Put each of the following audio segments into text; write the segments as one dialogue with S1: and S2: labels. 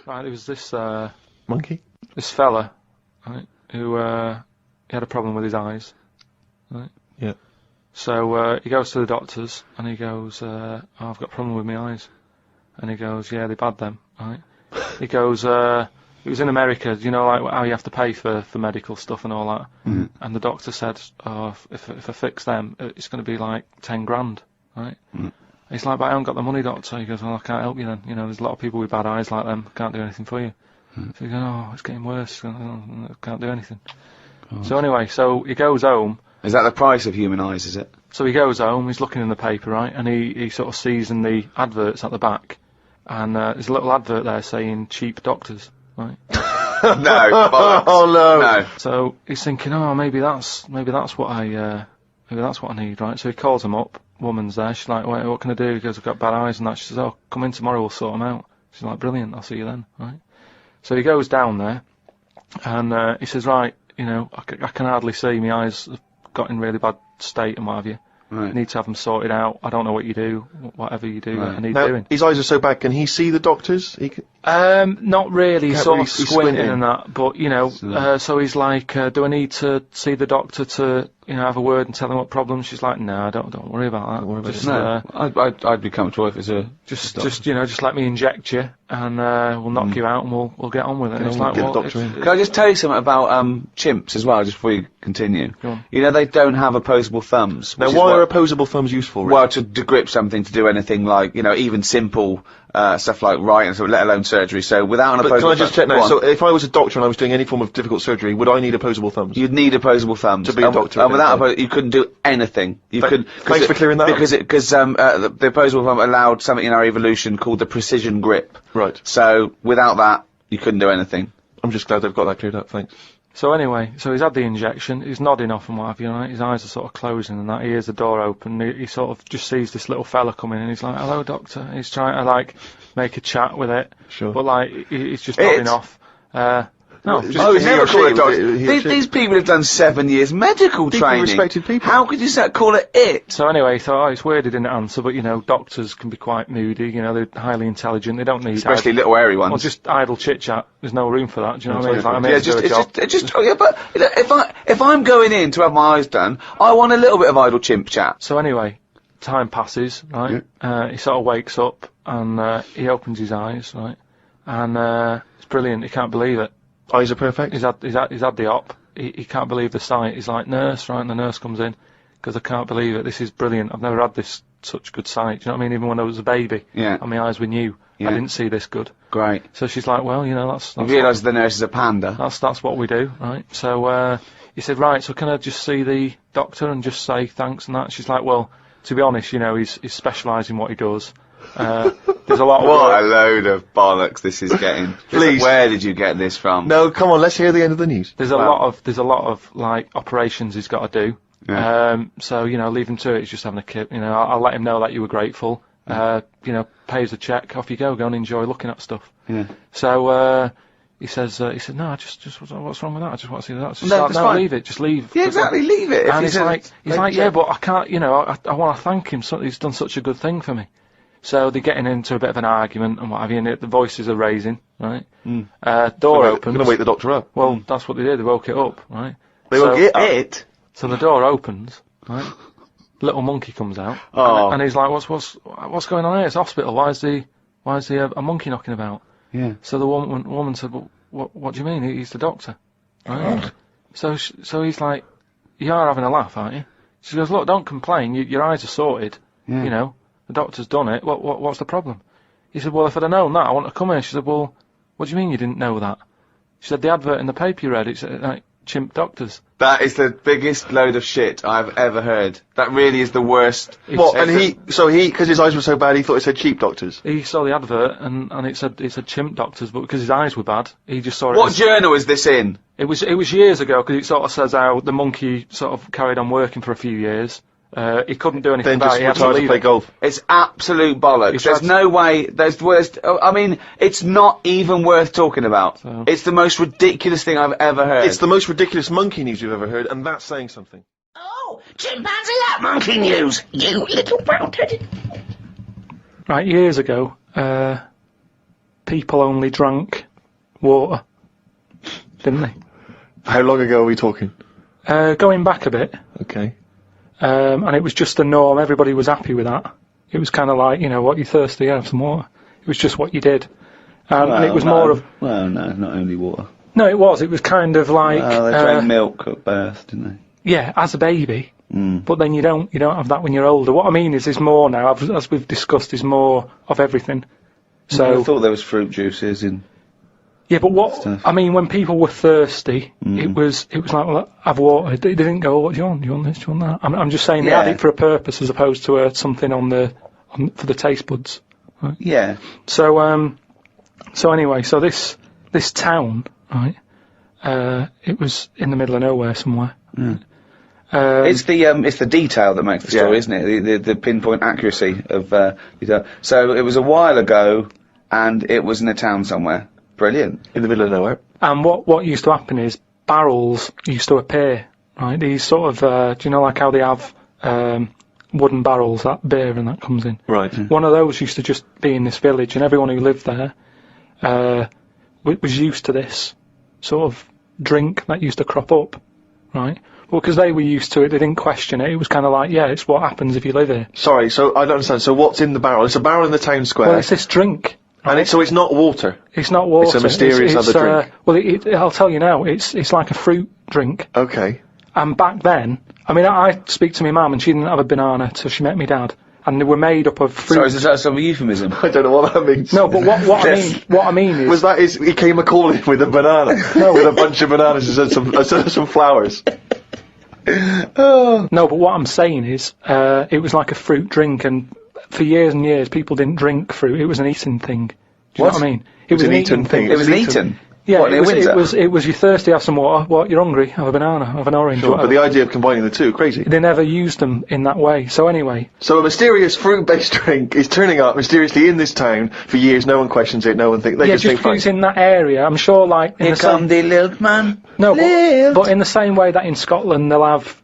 S1: Right, there was this
S2: Monkey?
S1: this fella, right, who he had a problem with his eyes, right?
S2: Yeah.
S1: So he goes to the doctors and he goes, oh, I've got a problem with my eyes. And he goes, yeah, they've had them, right? He goes, it was in America, you know, like how you have to pay for medical stuff and all that.
S2: Mm.
S1: And the doctor said, oh, if I fix them, it's going to be like 10 grand, right?
S2: Mm.
S1: He's like, but I haven't got the money, doctor. He goes, well, I can't help you then. You know, there's a lot of people with bad eyes like them. Can't do anything for you.
S2: Mm.
S1: So he goes, oh, it's getting worse. Can't do anything. God. So anyway, so he goes home.
S3: Is that the price of human eyes, is it?
S1: So he goes home, he's looking in the paper, right, and he sort of sees in the adverts at the back, and there's a little advert there saying cheap doctors, right?
S3: No, bollocks.
S2: Oh no.
S3: No.
S1: So he's thinking, oh, maybe that's what I need, right? So he calls him up, woman's there, she's like, wait, what can I do? He goes, I've got bad eyes and that. She says, oh, come in tomorrow, we'll sort them out. She's like, brilliant, I'll see you then, right? So he goes down there, and he says, right, you know, I can hardly see, my eyes have got in really bad state and what have you.
S3: Right.
S1: Need to have them sorted out. I don't know what you do, whatever you do,
S3: Right.
S1: I need
S2: Now,
S1: doing.
S2: his eyes are so bad, can he see the doctors? He can...
S1: Not really,
S2: Can't
S1: sort
S2: really-
S1: of
S2: he's
S1: squinting
S2: squinting.
S1: and that, but, you know, so he's like, do I need to see the doctor to, you know, have a word and tell him what problems? She's like, no, don't worry about that.
S2: Don't worry about
S1: just,
S2: it.
S3: No, I'd be comfortable if it's a...
S1: just, you know, just let me inject you, and we'll knock you out, and we'll get on with it. And it's like,
S2: get the
S1: well,
S2: doctor in.
S3: Can I just tell you something about chimps as well, just before you continue?
S1: Go on.
S3: You know, they don't have opposable thumbs.
S2: Now,
S3: which is
S2: why
S3: what-
S2: are opposable thumbs useful?
S3: Well, to grip something, to do anything like, you know, even simple stuff like writing, so let alone surgery. So without an
S2: But
S3: opposable
S2: can I just
S3: thumb-
S2: check now?
S3: Go on.
S2: So if I was a doctor and I was doing any form of difficult surgery, would I need opposable thumbs?
S3: You'd need opposable thumbs.
S2: To be a doctor,
S3: And without
S2: okay.
S3: you couldn't do anything. You couldn't.
S2: Thanks for clearing that up.
S3: Because the opposable thumb allowed something in our evolution called the precision grip.
S2: Right.
S3: So without that, you couldn't do anything.
S2: I'm just glad they've got that cleared up, thanks.
S1: So anyway, so he's had the injection, he's nodding off and what have you, right? His eyes are sort of closing and that, he hears the door open, he sort of just sees this little fella coming and he's like, hello doctor, he's trying to like, make a chat with it,
S2: Sure.
S1: but like, he's just nodding off. No, just,
S3: Oh,
S2: he
S3: never
S2: or
S3: call
S2: she,
S3: it doctor.
S2: was it he or she?
S3: These people have done 7 years medical
S2: People,
S3: training.
S2: respected people.
S3: How could you call it it?
S1: so anyway, he thought, oh, it's weird he didn't answer, but you know, doctors can be quite moody, you know, they're highly intelligent, they don't need
S3: Especially little hairy ones.
S1: well, just idle chit-chat, there's no room for that, do you know what I mean? It's like, I'm here
S3: Yeah,
S1: to do a job.
S3: yeah, but you know, if I'm going in to have my eyes done, I want a little bit of idle chimp chat.
S1: So anyway, time passes, right? He sort of wakes up and he opens his eyes, right? And it's brilliant. He can't believe it.
S2: Eyes are perfect?
S1: He's had the op. He can't believe the sight. He's like, nurse, right? And the nurse comes in because I can't believe it. This is brilliant. I've never had this such good sight. Do you know what I mean? Even when I was a baby,
S3: Yeah.
S1: and my eyes were new,
S3: Yeah.
S1: I didn't see this good.
S3: Great.
S1: So she's like, well, you know, that's
S3: You realise the nurse is a panda.
S1: that's what we do, right? So he said, right, so can I just see the doctor and just say thanks and that? She's like, well, to be honest, you know, he's specialised in what he does. There's a lot of
S3: What
S1: work.
S3: a load of bollocks this is getting.
S2: Please.
S3: Where did you get this from?
S2: No, come on, let's hear the end of the news.
S1: There's a
S3: Wow.
S1: lot of like operations he's got to do.
S3: Yeah.
S1: So you know, leave him to it. He's just having a kip. You know, I'll let him know that you were grateful. You know, pays a check. Off you go. Go and enjoy looking at stuff.
S3: Yeah.
S1: So he said, no, just what's wrong with that? I just want to see that. Just
S3: No,
S1: like,
S3: that's
S1: no,
S3: fine.
S1: leave it. Just leave.
S3: Yeah, exactly. Leave it. If
S1: And
S3: he says-
S1: he's like, yeah, but I can't. You know, I want to thank him. So he's done such a good thing for me. So they're getting into a bit of an argument and what have you, and the voices are raising, right? Door opens.
S2: I'm going to wake the doctor up.
S1: Well, that's what they did. They woke it up, right?
S2: They woke it up?
S3: It?
S1: So the door opens, right? Little monkey comes out,
S3: Oh.
S1: and he's like, "What's going on here? It's a hospital. Why is a monkey knocking about?"
S3: Yeah.
S1: So the woman said, "Well, what do you mean? He's the doctor." Right? So he's like, "You are having a laugh, aren't you?" She goes, "Look, don't complain. Your eyes are sorted.
S3: Yeah.
S1: You know, the doctor's done it. What's the problem?" He said, "Well, if I'd have known that, I want to come here." She said, "Well, what do you mean you didn't know that?" She said, "The advert in the paper you read, it's like chimp doctors."
S3: That is the biggest load of shit I've ever heard. That really is the worst.
S2: What, and because his eyes were so bad, he thought it said cheap doctors?
S1: He saw the advert and it said chimp doctors, but because his eyes were bad, he just saw it.
S3: What
S1: as,
S3: journal is this in?
S1: it was years ago because it sort of says how the monkey sort of carried on working for a few years. He couldn't do anything
S2: Then
S1: about
S2: just
S1: it. He had to
S2: retired to
S1: leave
S2: play
S1: it.
S2: golf.
S3: It's absolute bollocks.
S1: It's
S3: There's no way. I mean, it's not even worth talking about.
S1: So-
S3: It's the most ridiculous thing I've ever heard.
S2: It's the most ridiculous monkey news you've ever heard, and that's saying something.
S4: Oh, chimpanzee that monkey news, you little brown-titted.
S1: Right, years ago, people only drank water, didn't they?
S2: How long ago are we talking?
S1: Going back a bit,
S2: Okay.
S1: and it was just the norm. Everybody was happy with that. It was kind of like, what, you're thirsty, have some water. It was just what you did. And it was more of...
S3: Well, no, not only water.
S1: No, it was. It was kind of like...
S3: Well, they drank milk at birth, didn't they?
S1: Yeah, as a baby. But then you don't have that when you're older. What I mean is more now, as we've discussed, is more of everything. So
S3: I thought there was fruit juices in...
S1: Yeah, but what
S3: stuff.
S1: I mean, when people were thirsty, it was like, well, have water. They didn't go, what do you want? Do you want this? Do you want that? I'm just saying they had it for a purpose as opposed to something for the taste buds. Right?
S3: Yeah.
S1: So anyway, so this town, right? It was in the middle of nowhere somewhere.
S3: It's the detail that makes the story, isn't it? The pinpoint accuracy of detail. So it was a while ago, and it was in a town somewhere. Brilliant.
S2: In the middle of nowhere.
S1: And what used to happen is barrels used to appear, right? These sort of, do you know like how they have wooden barrels, that beer and that comes in?
S2: Right.
S1: One of those used to just be in this village, and everyone who lived there was used to this sort of drink that used to crop up, right? Well, because they were used to it, they didn't question it. It was kind of like, yeah, it's what happens if you live here.
S2: Sorry, so I don't understand. So what's in the barrel? It's a barrel in the town square.
S1: Well, it's this drink. Right?
S2: And so it's not water.
S1: It's not water.
S2: It's a mysterious other drink.
S1: Well, I'll tell you now. It's like a fruit drink.
S2: Okay.
S1: And back then, I mean, I speak to my mum, and she didn't have a banana till she met my dad, and they were made up of fruit.
S3: Sorry, is that some euphemism?
S2: I don't know what that means.
S1: No, but what I mean is
S2: he came a-calling with a banana? No, with a bunch of bananas and some flowers.
S1: No, but what I'm saying is, it was like a fruit drink, and for years and years, people didn't drink fruit. It was an eating thing. Do you know what I mean? It was an eating thing.
S3: It was eaten.
S1: Yeah,
S3: what,
S1: it was. You're thirsty, have some water. What? You're hungry? Have a banana. Have an orange.
S2: Sure, but the idea of combining the two, crazy.
S1: They never used them in that way. So anyway.
S2: So a mysterious fruit-based drink is turning up mysteriously in this town for years. No one questions it. No one thinks they just think
S1: because it's in that area. I'm sure, like in
S3: Here come the little man.
S1: No, but in the same way that in Scotland they'll have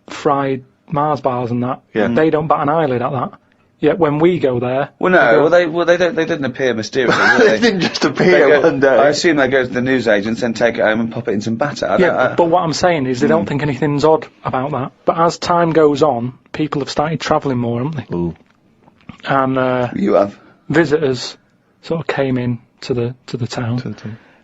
S1: fried Mars bars and that.
S2: Yeah.
S1: They don't bat an eyelid at that. Yet when we go there,
S3: well, no, they didn't appear mysteriously. Did
S2: they didn't just appear one day.
S3: I assume they go to the newsagents and take it home and pop it in some batter.
S1: But what I'm saying is they don't think anything's odd about that. But as time goes on, people have started travelling more, haven't they?
S2: Ooh.
S1: And
S3: you have
S1: visitors sort of came in to the town.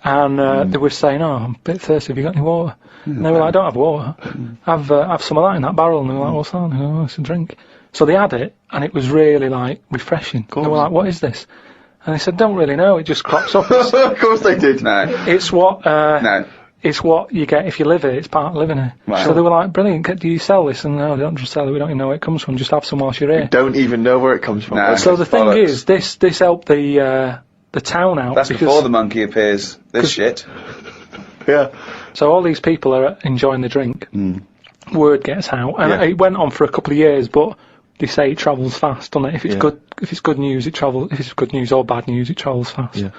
S1: And they were saying, "Oh, I'm a bit thirsty. Have you got any water?" And they were like, "I don't have water. Have some of that in that barrel." And they were like, "What's that?" And they go, "Oh, it's a drink." So they had it, and it was really like refreshing. They were like, "What is this?" And they said, "Don't really know. It just crops up."
S2: Of course they did.
S3: No.
S1: It's what.
S3: No.
S1: It's what you get if you live here. It's part of living here.
S3: Right.
S1: So they were like, "Brilliant. Do you sell this?" And no, they don't just sell it. We don't even know where it comes from. Just have some whilst you're here.
S2: You don't even know where it comes from.
S3: No.
S1: So the thing is, this helped the town out.
S3: That's before the monkey appears. This shit.
S2: Yeah.
S1: So all these people are enjoying the drink. Word gets out, and it went on for a couple of years, but they say it travels fast, doesn't it? If it's good news, it travels. If it's good news or bad news, it travels fast.
S2: Yeah.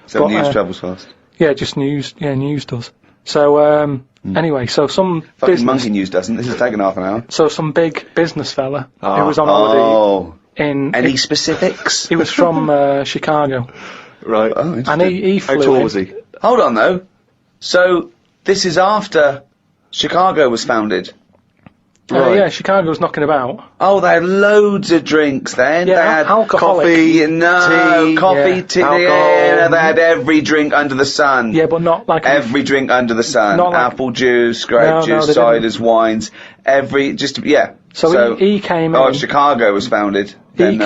S3: So news travels fast.
S1: Yeah, just news. Yeah, news does. So anyway, so some
S3: fucking monkey news doesn't. This has taken half an hour.
S1: So some big business fella who was on holiday in.
S3: Any specifics?
S1: He was from Chicago.
S2: Right.
S3: Oh,
S1: and he flew.
S2: How tall was he?
S3: Hold on though. So this is after Chicago was founded.
S2: Right.
S1: Yeah, Chicago's knocking about.
S3: Oh, they had loads of drinks then.
S1: Yeah,
S3: they had
S1: alcoholic.
S3: coffee,
S2: tea,
S3: coffee, tea.
S2: alcohol.
S3: Yeah, they had every drink under the sun.
S1: Yeah, but not like
S3: every drink under the sun.
S1: Not like,
S3: apple juice, grape juice, ciders, wines. So
S1: he came
S3: in. Oh,
S1: in.
S3: Chicago was founded.
S1: He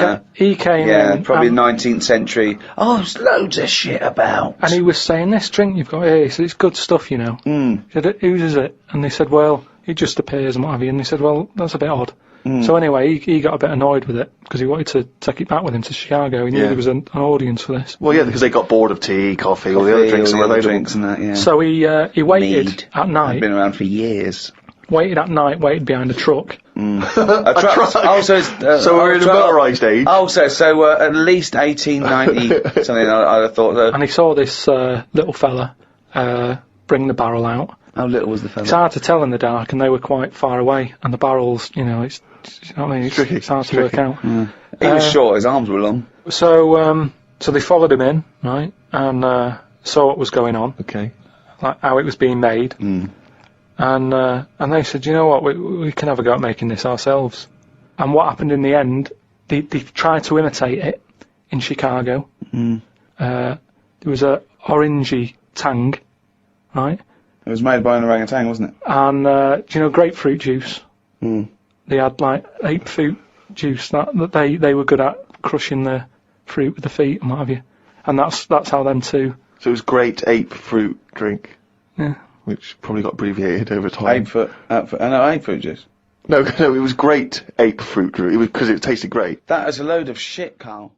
S1: came in.
S3: Yeah, probably 19th century. Oh, there's loads of shit about.
S1: And he was saying, "This drink you've got here, it's good stuff, you know." He said, "Whose is it?" And they said, "Well, it just appears and what have you." And they said, "Well, that's a bit odd." So anyway, he got a bit annoyed with it because he wanted to take it back with him to Chicago. He knew there was an audience for this.
S2: Well, yeah, because they got bored of tea, coffee, all the other drinks,
S3: and that. Yeah.
S1: So he waited at night.
S3: Been around for years.
S1: Waited behind a truck.
S3: A truck. Oh, so
S2: we're in a motorised age.
S3: Oh, so at least 1890 something. I thought.
S1: And he saw this little fella bring the barrel out.
S3: How little was the fella?
S1: It's hard to tell in the dark, and they were quite far away. And the barrels, you know, it's hard to work out.
S3: He was short. His arms were long.
S1: So So they followed him in, right, and saw what was going on,
S2: Okay.
S1: like how it was being made, and they said, you know what, we can have a go at making this ourselves. And what happened in the end? They tried to imitate it in Chicago. There was a orangey tang, right?
S3: It was made by an orangutan, wasn't it?
S1: And do you know grapefruit juice? They had like ape fruit juice that they were good at crushing the fruit with the feet and what have you. And that's how them two.
S2: So it was great ape fruit drink.
S1: Yeah.
S2: Which probably got abbreviated over time.
S3: Ape fruit juice.
S2: No, it was great ape fruit drink. Because it tasted great.
S3: That is a load of shit, Carl.